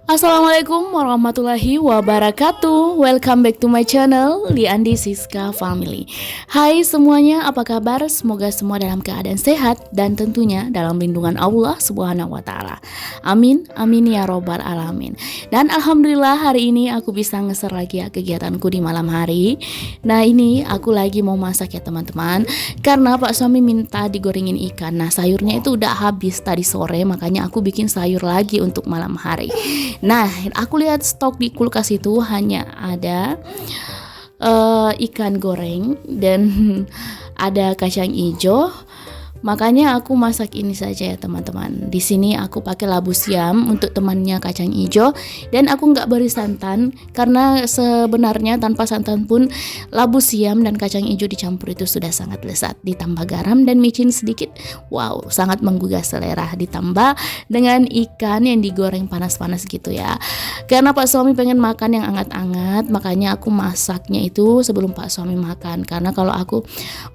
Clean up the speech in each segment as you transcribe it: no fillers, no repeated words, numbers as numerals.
Assalamualaikum warahmatullahi wabarakatuh. Welcome back to my channel Liandi Siska Family. Hai semuanya, apa kabar? Semoga semua dalam keadaan sehat dan tentunya dalam lindungan Allah Subhanahu wa taala. Amin, amin ya robbal alamin. Dan alhamdulillah hari ini aku bisa ngeser lagi ya kegiatanku di malam hari. Nah, ini aku lagi mau masak ya teman-teman, karena Pak suami minta digorengin ikan. Nah, sayurnya itu udah habis tadi sore, makanya aku bikin sayur lagi untuk malam hari. Nah, aku lihat stok di kulkas itu hanya ada ikan goreng dan ada kacang hijau. Makanya aku masak ini saja ya teman-teman. Di sini aku pakai labu siam untuk temannya kacang hijau, dan aku nggak beri santan karena sebenarnya tanpa santan pun labu siam dan kacang hijau dicampur itu sudah sangat lezat. Ditambah garam dan micin sedikit, wow, sangat menggugah selera. Ditambah dengan ikan yang digoreng panas-panas gitu ya. Karena Pak suami pengen makan yang hangat-hangat, makanya aku masaknya itu sebelum Pak suami makan. Karena kalau aku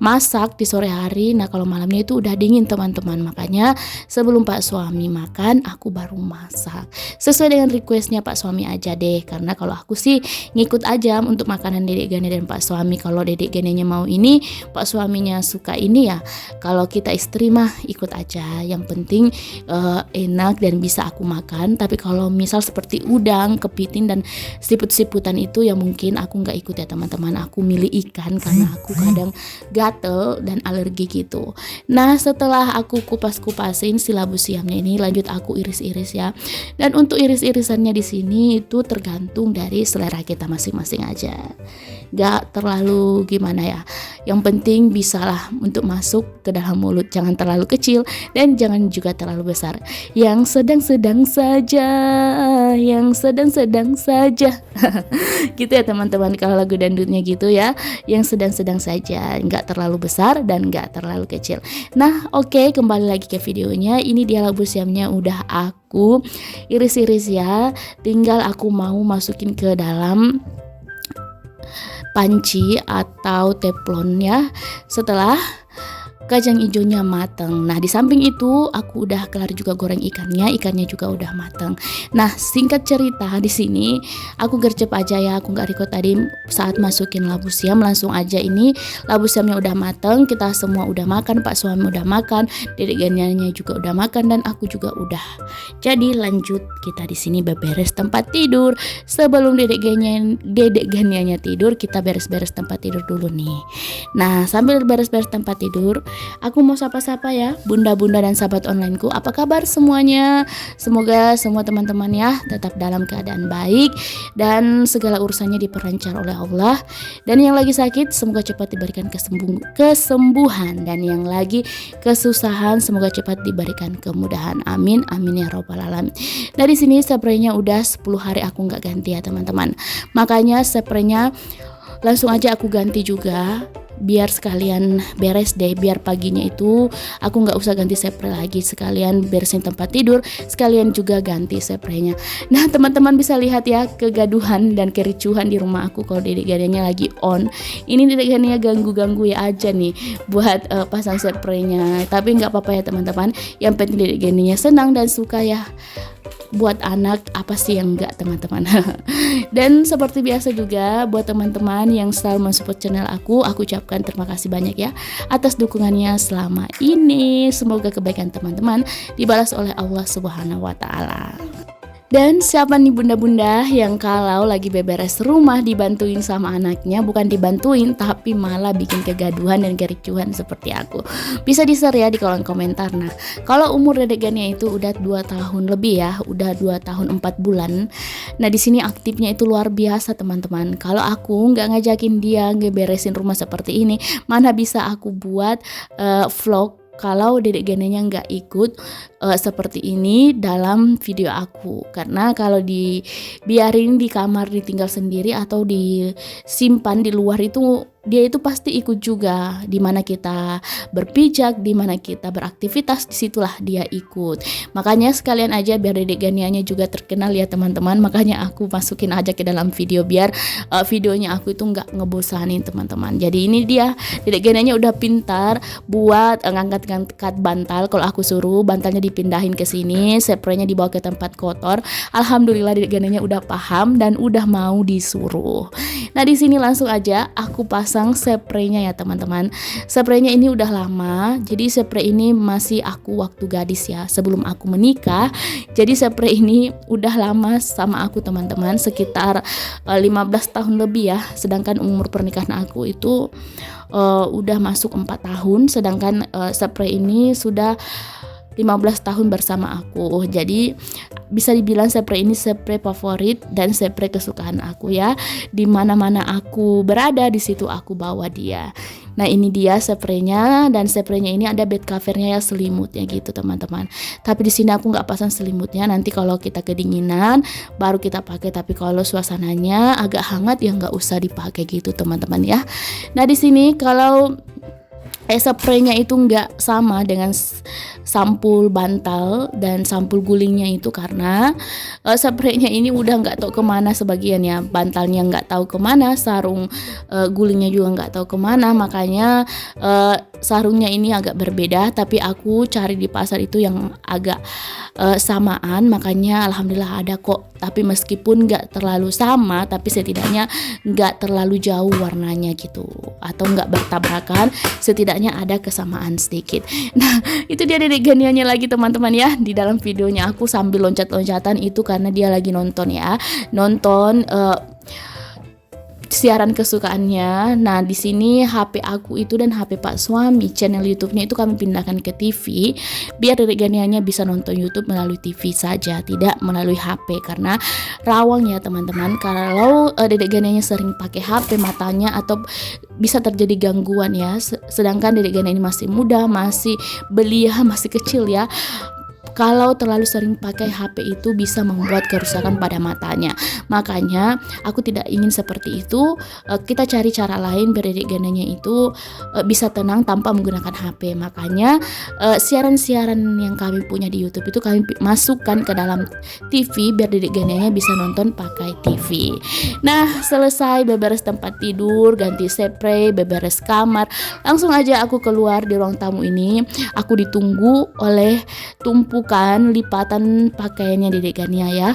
masak di sore hari, nah kalau malamnya itu udah dingin teman-teman, makanya sebelum Pak suami makan aku baru masak sesuai dengan requestnya Pak suami aja deh. Karena kalau aku sih ngikut aja untuk makanan dedek gane dan Pak suami. Kalau dedek ganenya mau ini, Pak suaminya suka ini ya, kalau kita istri mah ikut aja, yang penting enak dan bisa aku makan. Tapi kalau misal seperti udang, kepiting dan siput-siputan itu ya mungkin aku nggak ikut ya teman-teman. Aku milih ikan karena aku kadang gatel dan alergi gitu. Nah, setelah aku kupas-kupasin si labu siamnya ini, lanjut aku iris-iris ya. Dan untuk iris-irisannya di sini itu tergantung dari selera kita masing-masing aja. Gak terlalu gimana ya. Yang penting bisalah untuk masuk ke dalam mulut. Jangan terlalu kecil dan jangan juga terlalu besar. Yang sedang-sedang saja, yang sedang-sedang saja. Gitu ya teman-teman, kalau lagu dangdutnya gitu ya. Yang sedang-sedang saja, nggak terlalu besar dan nggak terlalu kecil. Nah, oke, kembali lagi ke videonya. Ini dia labu siamnya udah aku iris-iris ya. Tinggal aku mau masukin ke dalam panci atau teflon ya. Setelah kacang hijaunya mateng. Nah, di samping itu aku udah kelar juga goreng ikannya juga udah mateng. Nah, singkat cerita di sini aku gercep aja ya, aku nggak record tadi saat masukin labu siam, langsung aja ini labu siamnya udah mateng, kita semua udah makan, Pak suami udah makan, dedek ganiannya juga udah makan, dan aku juga udah. Jadi lanjut kita di sini beberes tempat tidur. Sebelum dedek ganiannya tidur, kita beres-beres tempat tidur dulu nih. Nah, sambil beres-beres tempat tidur, aku mau sapa-sapa ya bunda-bunda dan sahabat onlineku. Apa kabar semuanya? Semoga semua teman-teman ya tetap dalam keadaan baik dan segala urusannya diperlancar oleh Allah. Dan yang lagi sakit semoga cepat diberikan kesembuhan, dan yang lagi kesusahan semoga cepat diberikan kemudahan. Amin, amin ya robbal alamin. Nah, di sini spraynya udah 10 hari aku nggak ganti ya teman-teman. Makanya spraynya langsung aja aku ganti juga, biar sekalian beres deh, biar paginya itu aku nggak usah ganti spray lagi, sekalian beresin tempat tidur, sekalian juga ganti spraynya. Nah, teman-teman bisa lihat ya kegaduhan dan kericuhan di rumah aku kalau dedek ganiannya lagi on. Ini dedek ganiannya ganggu-ganggu ya aja nih buat pasang spraynya, tapi nggak apa-apa ya teman-teman, yang penting dedek ganiannya senang dan suka ya. Buat anak apa sih yang enggak teman-teman. Dan seperti biasa juga buat teman-teman yang selalu mensupport channel aku ucapkan terima kasih banyak ya atas dukungannya selama ini. Semoga kebaikan teman-teman dibalas oleh Allah Subhanahu wa taala. Dan siapa nih bunda-bunda yang kalau lagi beberes rumah dibantuin sama anaknya, bukan dibantuin tapi malah bikin kegaduhan dan kericuhan seperti aku? Bisa di-share ya di kolom komentar. Nah, kalau umur dedek Gania itu udah 2 tahun lebih ya, udah 2 tahun 4 bulan. Nah, di sini aktifnya itu luar biasa teman-teman. Kalau aku nggak ngajakin dia ngeberesin rumah seperti ini, mana bisa aku buat vlog kalau dedek Ganenya nggak ikut seperti ini dalam video aku. Karena kalau dibiarin di kamar ditinggal sendiri atau disimpan di luar itu, dia itu pasti ikut juga. Dimana kita berpijak, dimana kita beraktivitas, disitulah dia ikut. Makanya sekalian aja biar dedek Ganianya juga terkenal ya teman-teman. Makanya aku masukin aja ke dalam video biar videonya aku itu nggak ngebosanin teman-teman. Jadi ini dia, dedek Ganianya udah pintar buat ngangkat-ngangkat bantal. Kalau aku suruh bantalnya dipindahin ke sini, spraynya dibawa ke tempat kotor. Alhamdulillah dedek Ganianya udah paham dan udah mau disuruh. Nah di sini langsung aja aku pasang spraynya ya teman-teman. Spraynya ini udah lama, jadi spray ini masih aku waktu gadis ya, sebelum aku menikah. Jadi spray ini udah lama sama aku teman-teman, sekitar 15 tahun lebih ya. Sedangkan umur pernikahan aku itu udah masuk 4 tahun, sedangkan spray ini sudah 15 tahun bersama aku. Jadi bisa dibilang spray ini spray favorit dan spray kesukaan aku ya. Di mana-mana aku berada, di situ aku bawa dia. Nah ini dia spraynya, dan spraynya ini ada bed covernya ya, selimutnya gitu teman-teman. Tapi di sini aku nggak pasang selimutnya, nanti kalau kita kedinginan baru kita pakai. Tapi kalau suasananya agak hangat ya nggak usah dipakai gitu teman-teman ya. Nah di sini kalau spraynya itu nggak sama dengan sampul bantal dan sampul gulingnya itu karena spraynya ini udah nggak tahu kemana sebagian ya, bantalnya nggak tahu kemana, sarung gulingnya juga nggak tahu kemana. Makanya sarungnya ini agak berbeda, tapi aku cari di pasar itu yang agak samaan, makanya alhamdulillah ada kok. Tapi meskipun nggak terlalu sama, tapi setidaknya nggak terlalu jauh warnanya gitu, atau nggak bertabrakan, setidaknya ada kesamaan sedikit. Nah itu dia dedek Ganianya lagi teman-teman ya. Di dalam videonya aku sambil loncat-loncatan itu karena dia lagi nonton ya, nonton siaran kesukaannya. Nah di sini HP aku itu dan HP Pak suami, channel YouTube-nya itu kami pindahkan ke TV biar dedek Ganianya bisa nonton YouTube melalui TV saja, tidak melalui HP, karena rawang ya teman-teman. Kalau dedek Ganianya sering pakai HP, matanya atau bisa terjadi gangguan ya. Sedangkan dedek Gania ini masih muda, masih belia, masih kecil ya. Kalau terlalu sering pakai HP itu bisa membuat kerusakan pada matanya. Makanya aku tidak ingin seperti itu. Kita cari cara lain biar dedek Ganianya itu bisa tenang tanpa menggunakan HP. Makanya siaran-siaran yang kami punya di YouTube itu kami masukkan ke dalam TV biar dedek Ganianya bisa nonton pakai TV. Nah selesai beberes tempat tidur, ganti spray, beberes kamar, langsung aja aku keluar di ruang tamu ini. Aku ditunggu oleh tumpukan lipatan pakaiannya dedek Gania ya.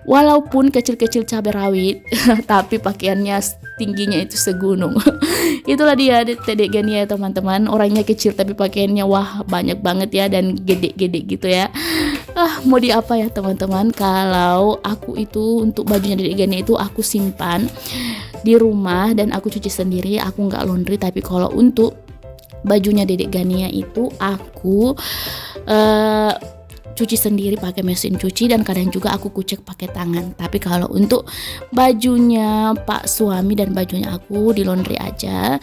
Walaupun kecil-kecil cabai rawit tapi pakaiannya tingginya itu segunung. Itulah dia dedek Gania ya teman-teman. Orangnya kecil tapi pakaiannya wah banyak banget ya, dan gede-gede gitu ya. Mau di apa ya teman-teman. Kalau aku itu untuk bajunya dedek Gania itu aku simpan di rumah dan aku cuci sendiri, aku nggak laundry. Tapi kalau untuk bajunya dedek Gania itu aku cuci sendiri pakai mesin cuci, dan kadang juga aku kucek pakai tangan. Tapi kalau untuk bajunya Pak suami dan bajunya aku di laundry aja,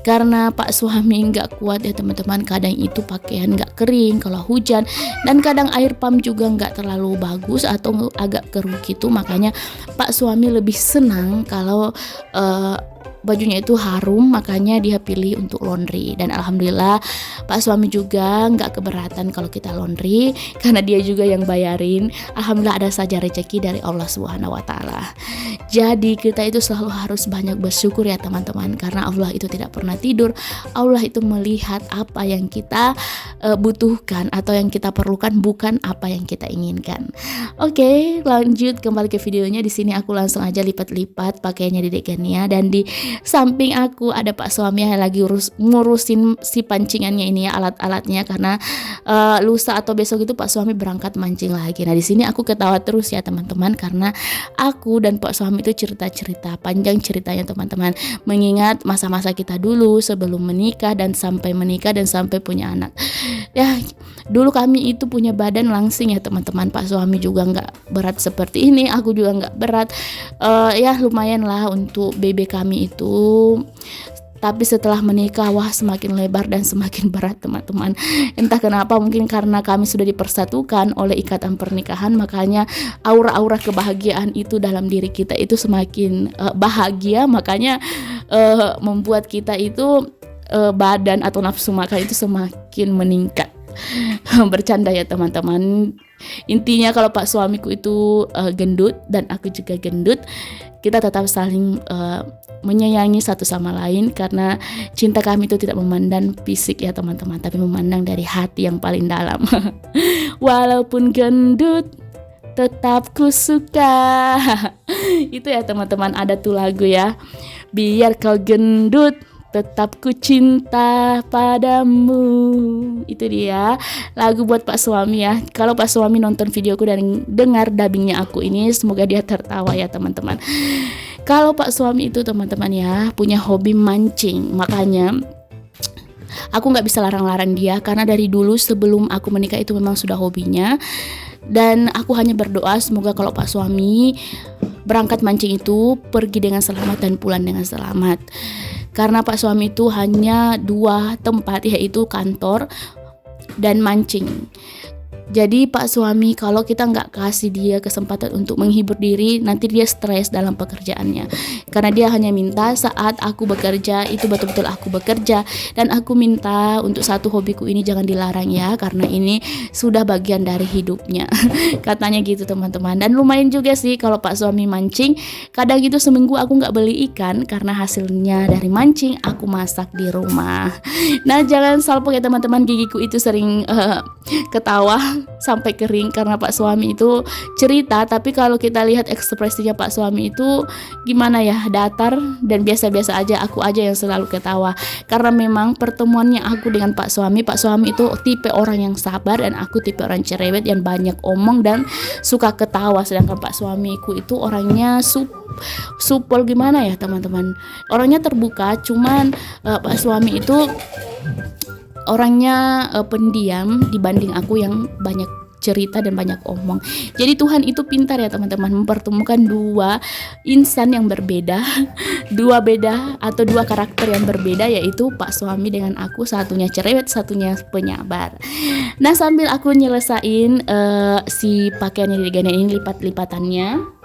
karena Pak suami nggak kuat ya teman-teman. Kadang itu pakaian nggak kering kalau hujan, dan kadang air pump juga nggak terlalu bagus atau agak keruh gitu. Makanya Pak suami lebih senang kalau bajunya itu harum, makanya dia pilih untuk laundry. Dan alhamdulillah Pak suami juga nggak keberatan kalau kita laundry karena dia juga yang bayarin. Alhamdulillah ada saja rezeki dari Allah Subhanahu wa taala. Jadi kita itu selalu harus banyak bersyukur ya teman-teman, karena Allah itu tidak pernah tidur. Allah itu melihat apa yang kita butuhkan atau yang kita perlukan, bukan apa yang kita inginkan. Oke, lanjut kembali ke videonya. Di sini aku langsung aja lipat-lipat pakaiannya dedek Gania, dan di samping aku ada Pak suami yang lagi ngurusin si pancingannya ini ya, alat-alatnya, karena lusa atau besok itu Pak suami berangkat mancing lagi. Nah di sini aku ketawa terus ya teman-teman, karena aku dan Pak suami itu cerita-cerita panjang ceritanya teman-teman, mengingat masa-masa kita dulu sebelum menikah dan sampai menikah dan sampai punya anak. Ya dulu kami itu punya badan langsing ya teman-teman. Pak suami juga nggak berat seperti ini, aku juga nggak berat. Ya lumayan lah untuk BB kami itu Tapi setelah menikah, wah semakin lebar dan semakin berat teman-teman. Entah kenapa, mungkin karena kami sudah dipersatukan oleh ikatan pernikahan, makanya aura-aura kebahagiaan itu dalam diri kita itu semakin bahagia, makanya membuat kita itu badan atau nafsu makan itu semakin meningkat. Bercanda ya teman-teman. Intinya kalau pak suamiku itu gendut dan aku juga gendut, kita tetap saling menyayangi satu sama lain, karena cinta kami itu tidak memandang fisik ya teman-teman, tapi memandang dari hati yang paling dalam. Walaupun gendut tetap ku suka. Itu ya teman-teman, ada tuh lagu ya. Biar kau gendut tetap ku cinta padamu. Itu dia lagu buat pak suami ya. Kalau pak suami nonton videoku dan dengar dubbingnya aku ini, semoga dia tertawa ya teman-teman. Kalau pak suami itu teman-teman ya punya hobi mancing, makanya aku gak bisa larang-larang dia, karena dari dulu sebelum aku menikah itu memang sudah hobinya. Dan aku hanya berdoa semoga kalau pak suami berangkat mancing itu pergi dengan selamat dan pulang dengan selamat. Karena pak suami itu hanya 2 tempat, yaitu kantor dan mancing. Jadi pak suami kalau kita nggak kasih dia kesempatan untuk menghibur diri, nanti dia stres dalam pekerjaannya. Karena dia hanya minta saat aku bekerja itu betul-betul aku bekerja, dan aku minta untuk satu hobiku ini jangan dilarang ya, karena ini sudah bagian dari hidupnya. Katanya gitu teman-teman. Dan lumayan juga sih kalau pak suami mancing. Kadang itu seminggu aku nggak beli ikan karena hasilnya dari mancing aku masak di rumah. Nah jangan salpok ya teman-teman, gigiku itu sering ketawa sampai kering karena pak suami itu cerita, tapi kalau kita lihat ekspresinya pak suami itu gimana ya, datar dan biasa-biasa aja. Aku aja yang selalu ketawa, karena memang pertemuannya aku dengan pak suami itu tipe orang yang sabar dan aku tipe orang cerewet yang banyak omong dan suka ketawa. Sedangkan pak suamiku itu orangnya supel gimana ya teman-teman, orangnya terbuka, cuman pak suami itu orangnya pendiam dibanding aku yang banyak cerita dan banyak omong. Jadi Tuhan itu pintar ya teman-teman, mempertemukan 2 insan yang berbeda, 2 karakter yang berbeda, yaitu pak suami dengan aku, satunya cerewet, satunya penyabar. Nah sambil aku nyelesain si pakaiannya di Gana ini lipat-lipatannya,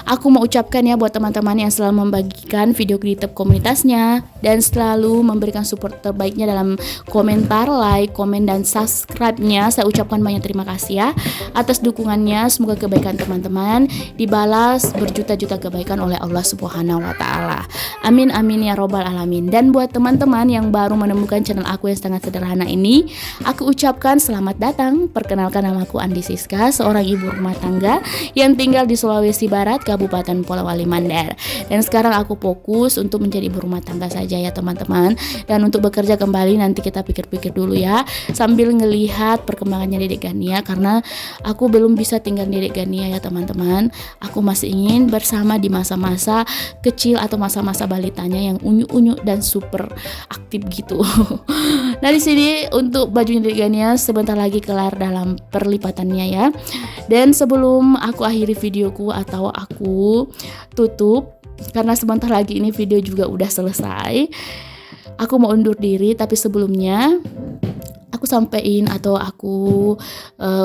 aku mau ucapkan ya buat teman-teman yang selalu membagikan video di YouTube komunitasnya dan selalu memberikan support terbaiknya dalam komentar, like, komen, dan subscribe-nya. Saya ucapkan banyak terima kasih ya atas dukungannya. Semoga kebaikan teman-teman dibalas berjuta-juta kebaikan oleh Allah Subhanahu wa Ta'ala. Amin amin ya robbal alamin. Dan buat teman-teman yang baru menemukan channel aku yang sangat sederhana ini, aku ucapkan selamat datang. Perkenalkan, namaku Andi Siska, seorang ibu rumah tangga yang tinggal di Sulawesi Barat, Kabupaten Polewali Mandar. Dan sekarang aku fokus untuk menjadi ibu rumah tangga saja ya teman-teman. Dan untuk bekerja kembali nanti kita pikir-pikir dulu ya, sambil ngelihat perkembangannya Dedek Gania, karena aku belum bisa tinggal Dedek Gania ya teman-teman. Aku masih ingin bersama di masa-masa kecil atau masa-masa balitanya yang unyu-unyu dan super aktif gitu. Nah di sini untuk bajunya Dedek Gania sebentar lagi kelar dalam perlipatannya ya. Dan sebelum aku akhiri videoku atau aku tutup, karena sebentar lagi ini video juga udah selesai, aku mau undur diri. Tapi sebelumnya aku sampein atau aku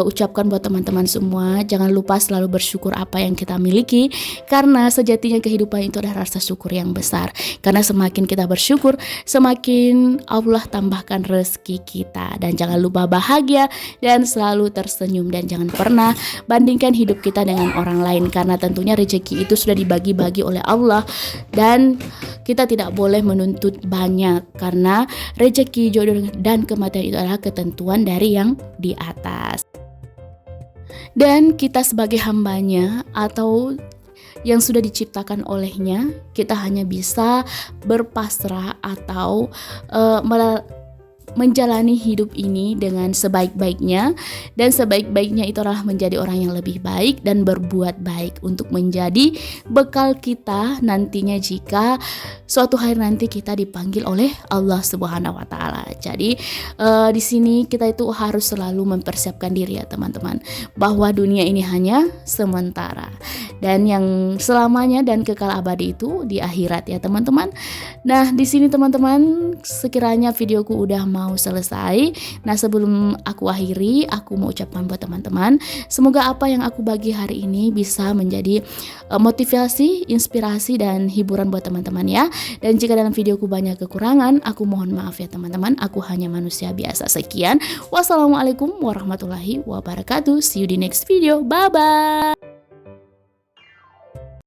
ucapkan buat teman-teman semua, jangan lupa selalu bersyukur apa yang kita miliki, karena sejatinya kehidupan itu adalah rasa syukur yang besar. Karena semakin kita bersyukur, semakin Allah tambahkan rezeki kita. Dan jangan lupa bahagia dan selalu tersenyum, dan jangan pernah bandingkan hidup kita dengan orang lain, karena tentunya rezeki itu sudah dibagi-bagi oleh Allah dan kita tidak boleh menuntut banyak, karena rezeki, jodoh, dan kematian itu adalah ketentuan dari yang di atas. Dan kita sebagai hambanya atau yang sudah diciptakan olehnya, kita hanya bisa berpasrah atau menjalani hidup ini dengan sebaik-baiknya, dan sebaik-baiknya itu adalah menjadi orang yang lebih baik dan berbuat baik untuk menjadi bekal kita nantinya jika suatu hari nanti kita dipanggil oleh Allah Subhanahu wa taala. Jadi di sini kita itu harus selalu mempersiapkan diri ya teman-teman, bahwa dunia ini hanya sementara dan yang selamanya dan kekal abadi itu di akhirat ya teman-teman. Nah, di sini teman-teman, sekiranya videoku udah mau selesai. Nah, sebelum aku akhiri, aku mau ucapkan buat teman-teman, semoga apa yang aku bagi hari ini bisa menjadi motivasi, inspirasi, dan hiburan buat teman-teman ya. Dan jika dalam videoku banyak kekurangan, aku mohon maaf ya teman-teman, aku hanya manusia biasa. Sekian, wassalamualaikum warahmatullahi wabarakatuh. See you di next video, bye-bye.